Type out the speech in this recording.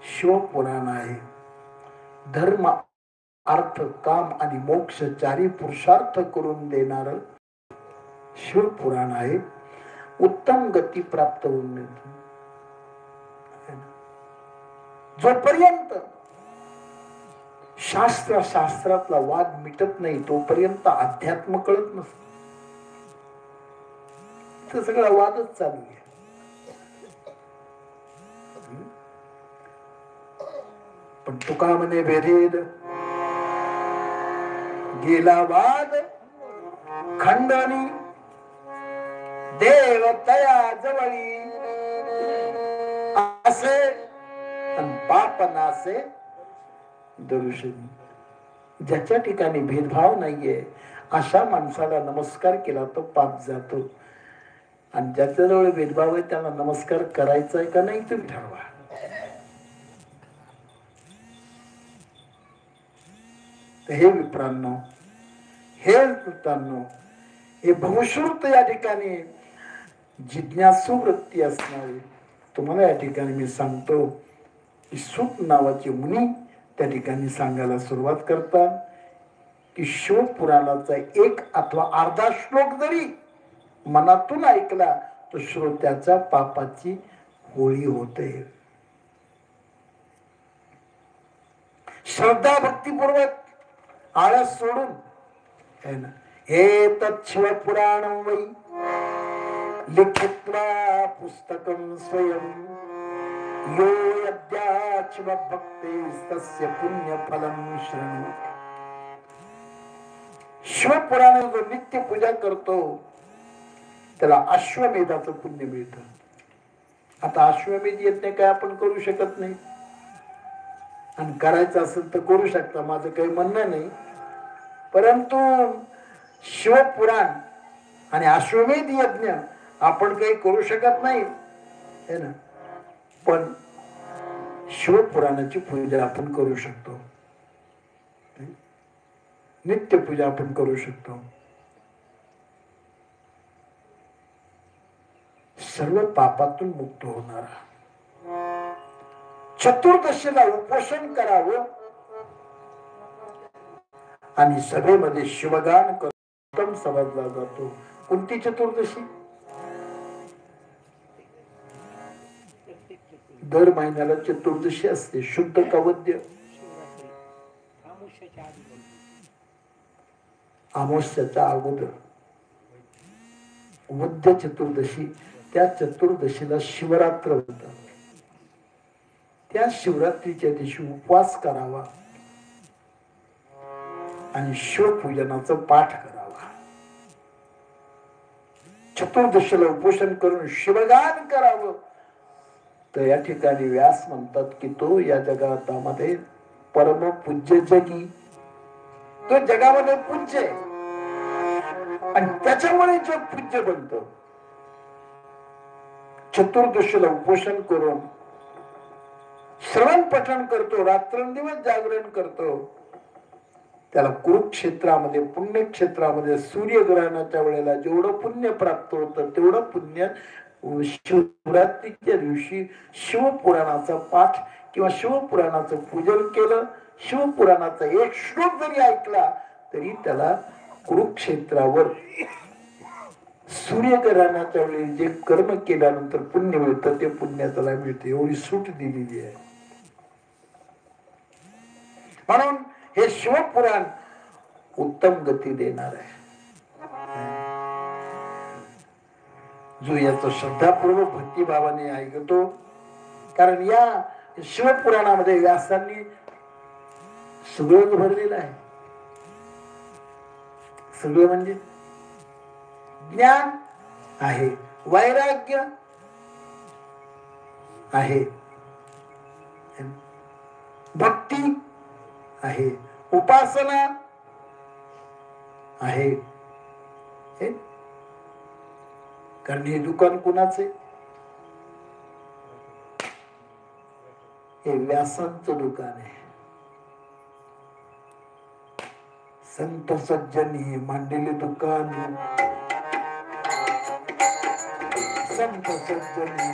शिवपुराण आहे. धर्म अर्थ काम आणि मोक्ष चारी पुरुषार्थ करून देणार शिवपुराण आहे. उत्तम गती प्राप्त होऊन मिळते. जोपर्यंत शास्त्रातला वाद मिटत नाही तोपर्यंत अध्यात्म कळत नसत. सगळा वादच चालू आहे. पण तुका म्हणे भेद गेला वाद खंडणी देव तया जवळी असे पाप नासे दरुषणी. ज्याच्या ठिकाणी भेदभाव नाहीये अशा माणसाला नमस्कार केला तो पाप जातो. आणि ज्याच्याजवळ भेदभाव आहे त्याला नमस्कार करायचा आहे का नाही तुम्ही ठरवा. हे विप्रांनो, हे वृत्तांनो, हे बहुश्रुत या ठिकाणी जिज्ञासू वृत्ती असणारी तुम्हाला या ठिकाणी मी सांगतो की सूत नावाचे मुनी त्या ठिकाणी सांगायला सुरुवात करतात की शिवपुराणाचा एक अथवा अर्धा श्लोक जरी मनातून ऐकला तर श्रोत्याच्या पापाची होळी होते. श्रद्धा भक्तीपूर्वक आळस सोडून है ना, हे तत्शिवपुराण वै लिखित्वा पुस्तकं स्वयं यो यद्याचिव भक्तेस्तस्य पुण्यफलं शृणु. शिवपुराण जो नित्य पूजा करतो त्याला अश्वमेधाचं पुण्य मिळतं. आता अश्वमेध यज्ञ काय आपण करू शकत नाही, आणि करायचं असेल तर करू शकता, माझं काही म्हणणं नाही. परंतु शिवपुराण आणि अश्वमेध यज्ञ आपण काही करू शकत नाही है ना, पण शिवपुराणाची पूजा आपण करू शकतो. नित्य पूजा आपण करू शकतो. सर्व पापातून मुक्त होणारा. चतुर्दशीला उपोषण करावं आणि सभेमध्ये शिवगान उत्तम समजला जातो. कोणती चतुर्दशी? दर महिन्याला चतुर्दशी असते. शुद्ध कवद्य अमावस्याच्या अगोदर वद्य चतुर्दशी. त्या चतुर्दशीला शिवरात्र होता. त्या शिवरात्रीच्या दिवशी उपवास करावा आणि शिवपूजनाचा पाठ करावा. चतुर्दशीला उपोषण करून शिवगान करावं. तर या ठिकाणी व्यास म्हणतात की तो या जगामध्ये परम पूज्य जगी, तो जगामध्ये पूज्य आहे आणि त्याच्यामुळे जग पूज्य बनतो. चतुर्दशीला उपोषण करून श्रवण पठण करतो, रात्रंदिवस जागरण करतो, त्याला कुरुक्षेत्रामध्ये पुण्यक्षेत्रामध्ये सूर्यग्रहणाच्या वेळेला जेवढं पुण्य प्राप्त होतं तेवढं पुण्य शिवरात्रीच्या दिवशी शिवपुराणाचा पाठ किंवा शिवपुराणाचं पूजन केलं, शिवपुराणाचा एक श्लोक जरी ऐकला तरी त्याला कुरुक्षेत्रावर सूर्यग्रहणाच्या वेळी जे कर्म केल्यानंतर पुण्य मिळतं ते पुण्य त्याला मिळते. एवढी सूट दिलेली आहे. म्हणून हे शिवपुराण उत्तम गती देणार आहे. जो याचा श्रद्धापूर्वक भक्तिभावाने ऐकतो, कारण या शिवपुराणामध्ये व्यासांनी सगळं भरलेलं आहे. सगळं म्हणजे ज्ञान आहे, वैराग्य आहे, भक्ती आहे, उपासना आहे. कारण हे दुकान कुणाचे? हे व्यासांचं दुकान आहे. संत सज्जनी मांडलेले दुकान, संत सज्जनी